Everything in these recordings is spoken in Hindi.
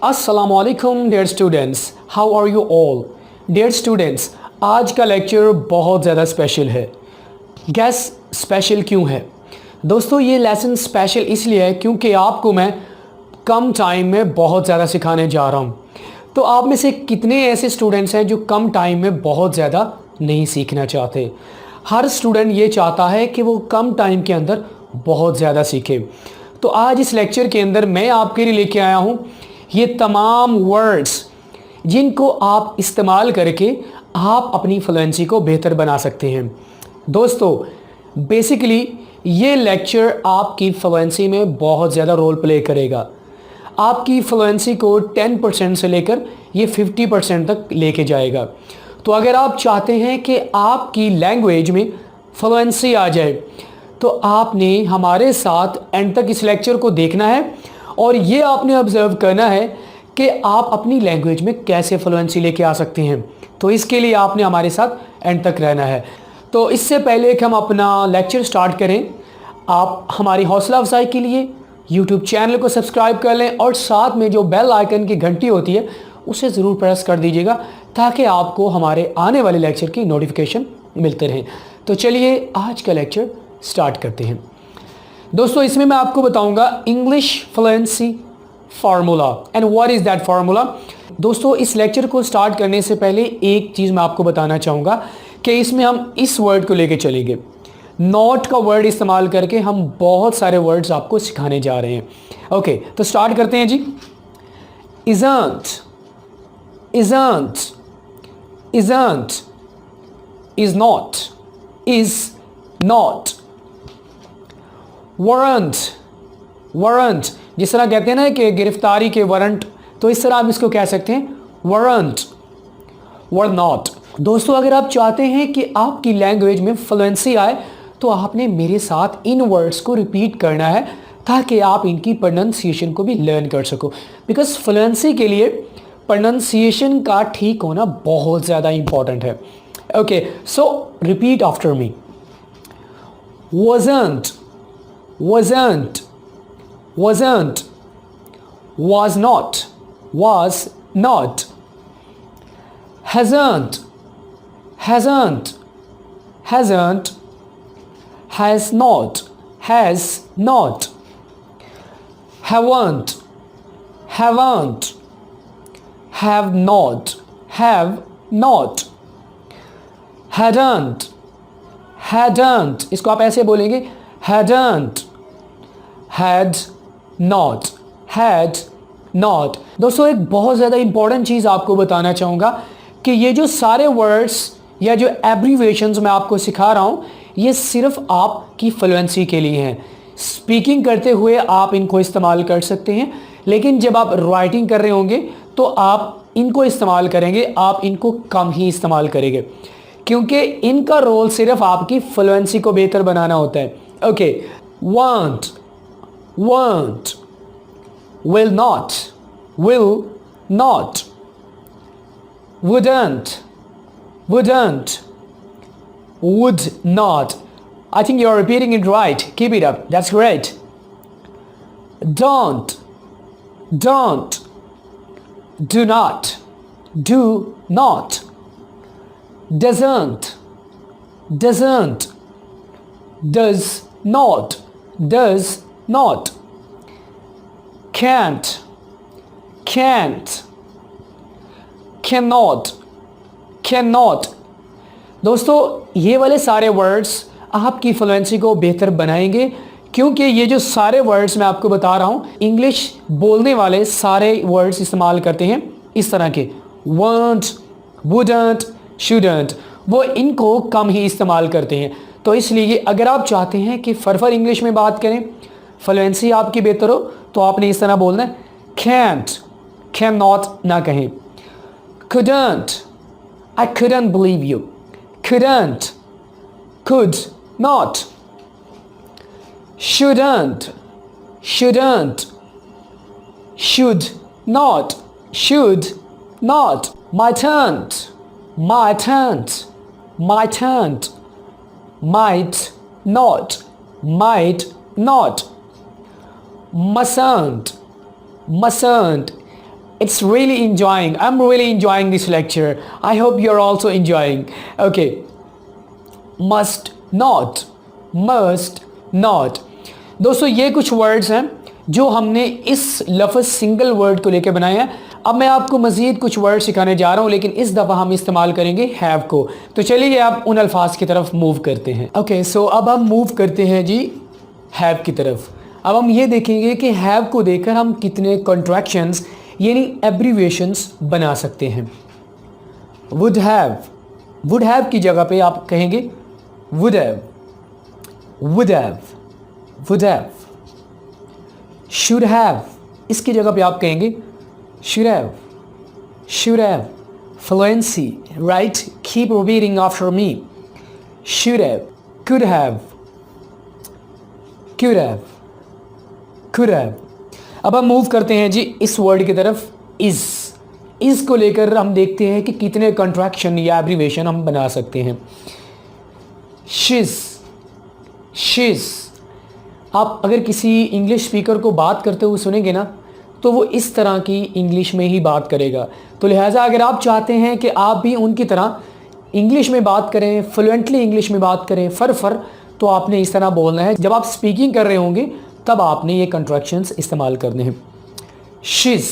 अस्सलामुअलैकुम dear students, how are you all. Dear students, आज का लेक्चर बहुत ज़्यादा स्पेशल है। गैस स्पेशल क्यों है दोस्तों? ये लेसन स्पेशल इसलिए है क्योंकि आपको मैं कम टाइम में बहुत ज़्यादा सिखाने जा रहा हूँ। तो आप में से कितने ऐसे स्टूडेंट्स हैं जो कम टाइम में बहुत ज़्यादा नहीं सीखना चाहते? हर स्टूडेंट ये चाहता है कि वो कम टाइम के अंदर बहुत ज़्यादा सीखे। तो आज इस लेक्चर के अंदर मैं आपके लिए लेके आया हूँ ये तमाम वर्ड्स जिनको आप इस्तेमाल करके आप अपनी फ्लुएंसी को बेहतर बना सकते हैं। दोस्तों बेसिकली ये लेक्चर आपकी फ्लुएंसी में बहुत ज़्यादा रोल प्ले करेगा। आपकी फ्लुएंसी को 10% से लेकर ये 50% तक लेके जाएगा। तो अगर आप चाहते हैं कि आपकी लैंग्वेज में फ्लुएंसी आ जाए तो आपने हमारे साथ एंड तक इस लेक्चर को देखना है और ये आपने ऑब्जर्व करना है कि आप अपनी लैंग्वेज में कैसे फ्लुएंसी लेके आ सकते हैं। तो इसके लिए आपने हमारे साथ एंड तक रहना है। तो इससे पहले कि हम अपना लेक्चर स्टार्ट करें, आप हमारी हौसला अफजाई के लिए यूट्यूब चैनल को सब्सक्राइब कर लें और साथ में जो बेल आइकन की घंटी होती है उसे ज़रूर प्रेस कर दीजिएगा ताकि आपको हमारे आने वाले लेक्चर की नोटिफिकेशन मिलते रहें। तो चलिए आज का लेक्चर स्टार्ट करते हैं। दोस्तों इसमें मैं आपको बताऊंगा English fluency formula and what is that formula. दोस्तों इस लेक्चर को स्टार्ट करने से पहले एक चीज़ मैं आपको बताना चाहूँगा कि इसमें हम इस वर्ड को लेके चलेंगे। नॉट का वर्ड इस्तेमाल करके हम बहुत सारे वर्ड्स आपको सिखाने जा रहे हैं। ओके तो स्टार्ट करते हैं जी। Isn't, isn't, isn't, is not, is not. Warrant, warrant, जिस तरह कहते हैं ना कि गिरफ्तारी के वारंट, तो इस तरह आप इसको कह सकते हैं वारंट, वर नॉट। दोस्तों अगर आप चाहते हैं कि आपकी लैंग्वेज में फ्लुएंसी आए तो आपने मेरे साथ इन वर्ड्स को रिपीट करना है ताकि आप इनकी प्रोनाउंसिएशन को भी लर्न कर सको। बिकॉज फ्लुएंसी के लिए प्रोनाउंसिएशन का ठीक होना बहुत ज़्यादा इंपॉर्टेंट है। Okay so repeat after me. wasn't, wasn't, wasn't, was not, was not, hasn't, hasn't, hasn't, has not, has not, haven't, haven't, have not, have not, hadn't, hadn't, इसको आप ऐसे बोलेंगे hadn't, had not, had not। दोस्तों एक बहुत ज़्यादा इंपॉर्टेंट चीज़ आपको बताना चाहूँगा कि ये जो सारे वर्ड्स या जो एब्रीवेशंस मैं आपको सिखा रहा हूँ ये सिर्फ आपकी फ्लुएंसी के लिए हैं। स्पीकिंग करते हुए आप इनको इस्तेमाल कर सकते हैं, लेकिन जब आप राइटिंग कर रहे होंगे तो आप इनको इस्तेमाल करेंगे, आप इनको कम ही इस्तेमाल करेंगे क्योंकि इनका रोल सिर्फ आपकी फ्लुएंसी को बेहतर बनाना होता है। Okay want, want, will not, will not, wouldn't, wouldn't, would not। I think you're repeating it right. Keep it up. That's great. Don't, don't, do not, do not, doesn't, doesn't, does not, does not, can't, can't, cannot, cannot। दोस्तों ये वाले सारे वर्ड्स आपकी फ्लुएंसी को बेहतर बनाएंगे क्योंकि ये जो सारे वर्ड्स मैं आपको बता रहा हूँ इंग्लिश बोलने वाले सारे वर्ड्स इस्तेमाल करते हैं इस तरह के won't, wouldn't, shouldn't, वो इनको कम ही इस्तेमाल करते हैं। तो इसलिए अगर आप चाहते हैं कि फरफर इंग्लिश में बात करें, फ्लुएंसी आपकी बेहतर हो, तो आपने इस तरह बोलना है can't, cannot ना कहें। couldn't, I couldn't believe you, couldn't, could not, shouldn't, shouldn't, should not, should not, mightn't, mightn't, mightn't, might not, might not, mustn't, mustn't, It's really enjoying. I'm really enjoying this lecture. I hope you're also enjoying. Okay. Must not. Must not. दोस्तों ये कुछ वर्ड्स हैं जो हमने इस लफ्ज़ सिंगल वर्ड को लेकर बनाए हैं। अब मैं आपको मज़ीद कुछ वर्ड सिखाने जा रहा हूँ, लेकिन इस दफ़ा हम इस्तेमाल करेंगे हैव को। तो चलिए आप उन अल्फाज की तरफ मूव करते हैं। ओके, सो अब हम मूव करते हैं जी हैव की तरफ। अब हम ये देखेंगे कि हैव को देखकर हम कितने कॉन्ट्रैक्शंस यानी एब्रीविएशंस बना सकते हैं। वुड हैव की जगह पे आप कहेंगे would have, would have, would have. Should have, इसकी जगह पे आप कहेंगे should have, should have. Fluency, right, keep repeating after me. Should have, could have, could have, could have. अब हम मूव करते हैं जी इस वर्ड की तरफ, इज़ को लेकर हम देखते हैं कि कितने कॉन्ट्रैक्शन या एब्रीविएशन हम बना सकते हैं। शिज़, शिज़। आप अगर किसी इंग्लिश स्पीकर को बात करते हुए सुनेंगे ना, तो वो इस तरह की इंग्लिश में ही बात करेगा। तो लिहाजा अगर आप चाहते हैं कि आप भी उनकी तरह इंग्लिश में बात करें, फ्लुएंटली इंग्लिश में बात करें, फर, तो आपने इस तरह बोलना है। जब आप स्पीकिंग कर रहे होंगे तब आपने ये कॉन्ट्रैक्शंस इस्तेमाल करने हैं। She's,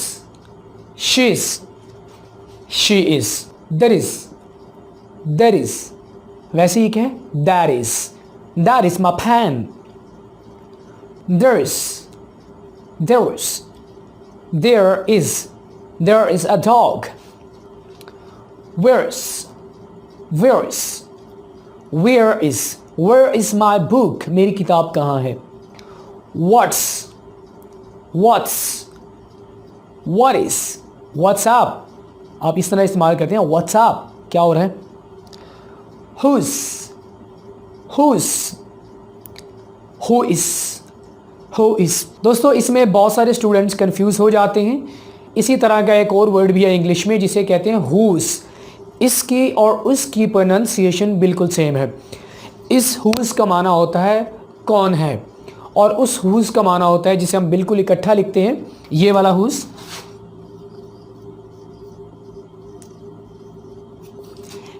she's, she is, there is, there is. वैसे ही क्या है, that is my pen. there is a dog। where is my book, मेरी किताब कहाँ है। what's up, आप इस तरह इस्तेमाल करते हैं। what's up क्या हो रहा है। who is। दोस्तों इसमें बहुत सारे स्टूडेंट्स कंफ्यूज हो जाते हैं। इसी तरह का एक और वर्ड भी है इंग्लिश में जिसे कहते हैं whose। इसकी और उसकी प्रोनाउंसिएशन बिल्कुल सेम है। इस whose का माना होता है कौन है, और उस whose का माना होता है जिसे हम बिल्कुल इकट्ठा लिखते हैं, ये वाला whose।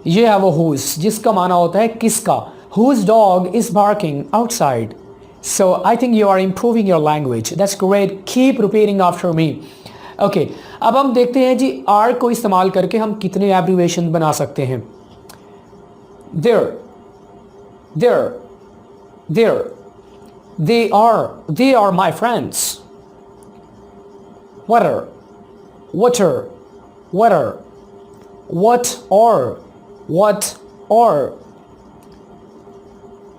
ये है वो whose जिसका माना होता है किसका। whose dog is barking outside। So I think you are improving your language. That's great. Keep repeating after me. Okay. अब हम देखते हैं जी are को इस्तेमाल करके हम कितने एब्रीविएशन बना सकते हैं। There, they are my friends। water, what or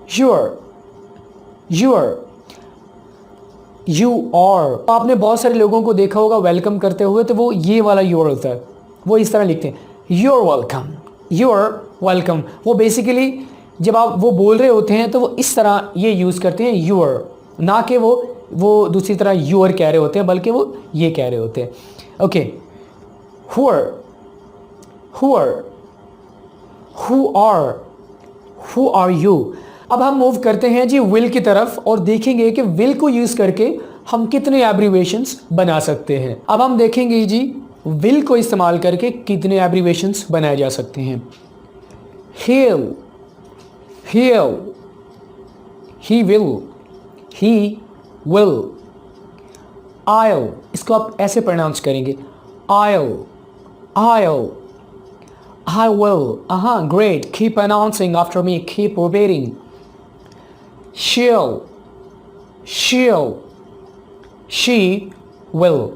you are। आपने बहुत सारे लोगों को देखा होगा वेलकम करते हुए, तो वो ये वाला योर होता है, वो इस तरह लिखते हैं you're welcome। वो बेसिकली जब आप वो बोल रहे होते हैं तो वो इस तरह ये यूज़ करते हैं your, ना कि वो दूसरी तरह योर कह रहे होते हैं, बल्कि वो ये कह रहे होते हैं। Okay, who are you। अब हम मूव करते हैं जी विल की तरफ और देखेंगे कि विल को यूज़ करके हम कितने एब्रीविएशंस बना सकते हैं। अब हम देखेंगे जी विल को इस्तेमाल करके कितने एब्रीविएशंस बनाए जा सकते हैं। he'll, he will, I'll, इसको आप ऐसे प्रोनाउंस करेंगे I will। great, keep pronouncing after me, keep repeating। she'll, she will।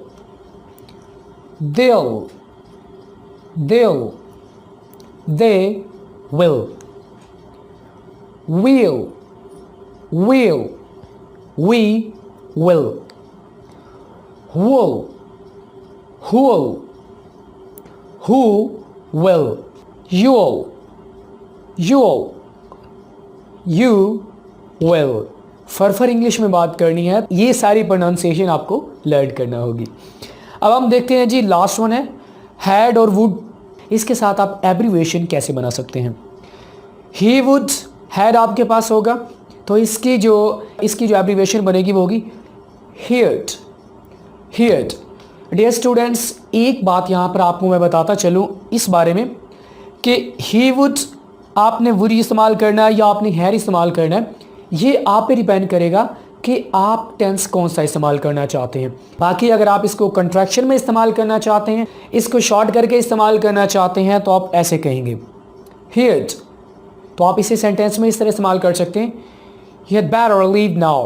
they'll, they will। we'll, we will। who will। you'll, you will। फर इंग्लिश में बात करनी है, ये सारी प्रोनाउंसिएशन आपको लर्न करना होगी। अब हम देखते हैं जी लास्ट वन है हैड और वुड। इसके साथ आप एब्रीविएशन कैसे बना सकते हैं। ही वुड, हैड आपके पास होगा तो इसकी जो एब्रीविएशन बनेगी वो होगी heard। डियर स्टूडेंट्स, एक बात यहाँ पर आपको मैं बताता चलूँ इस बारे में कि ही वुड आपने वुड इस्तेमाल करना है या आपने हैर इस्तेमाल करना है, ये आप पे डिपेंड करेगा कि आप टेंस कौन सा इस्तेमाल करना चाहते हैं। बाकी अगर आप इसको कंट्रैक्शन में इस्तेमाल करना चाहते हैं, इसको शॉर्ट करके इस्तेमाल करना चाहते हैं, तो आप ऐसे कहेंगे हियर्ड, तो आप इसे सेंटेंस में इस तरह इस्तेमाल कर सकते हैं, he had better leave now,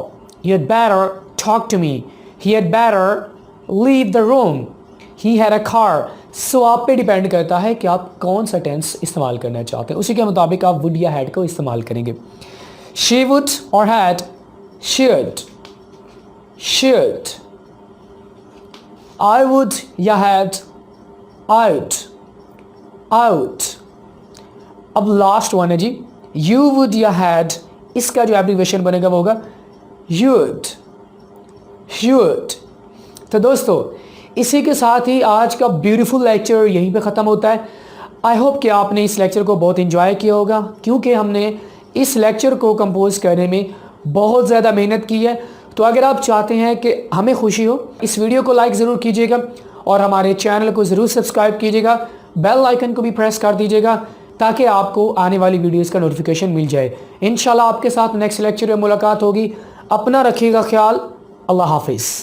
he had better talk to me, he had better leave the room, he had a car। सो आप पे डिपेंड करता है कि आप कौन सा टेंस इस्तेमाल करना चाहते हैं, उसी के मुताबिक आप वुड या हैड को इस्तेमाल करेंगे। she would और had, should, should, I would या had, out, out। अब लास्ट वन है जी, you would या had, इसका जो एब्रीवेशन बनेगा वो होगा you'd, you'd। तो दोस्तों, इसी के साथ ही आज का ब्यूटीफुल लेक्चर यहीं पे ख़त्म होता है। आई होप कि आपने इस लेक्चर को बहुत एंजॉय किया होगा, क्योंकि हमने इस लेक्चर को कंपोज करने में बहुत ज़्यादा मेहनत की है। तो अगर आप चाहते हैं कि हमें खुशी हो, इस वीडियो को लाइक ज़रूर कीजिएगा और हमारे चैनल को ज़रूर सब्सक्राइब कीजिएगा, बेल आइकन को भी प्रेस कर दीजिएगा ताकि आपको आने वाली वीडियोज़ का नोटिफिकेशन मिल जाए। इंशाल्लाह आपके साथ नेक्स्ट लेक्चर में मुलाकात होगी। अपना रखिएगा ख्याल। अल्लाह हाफिज़।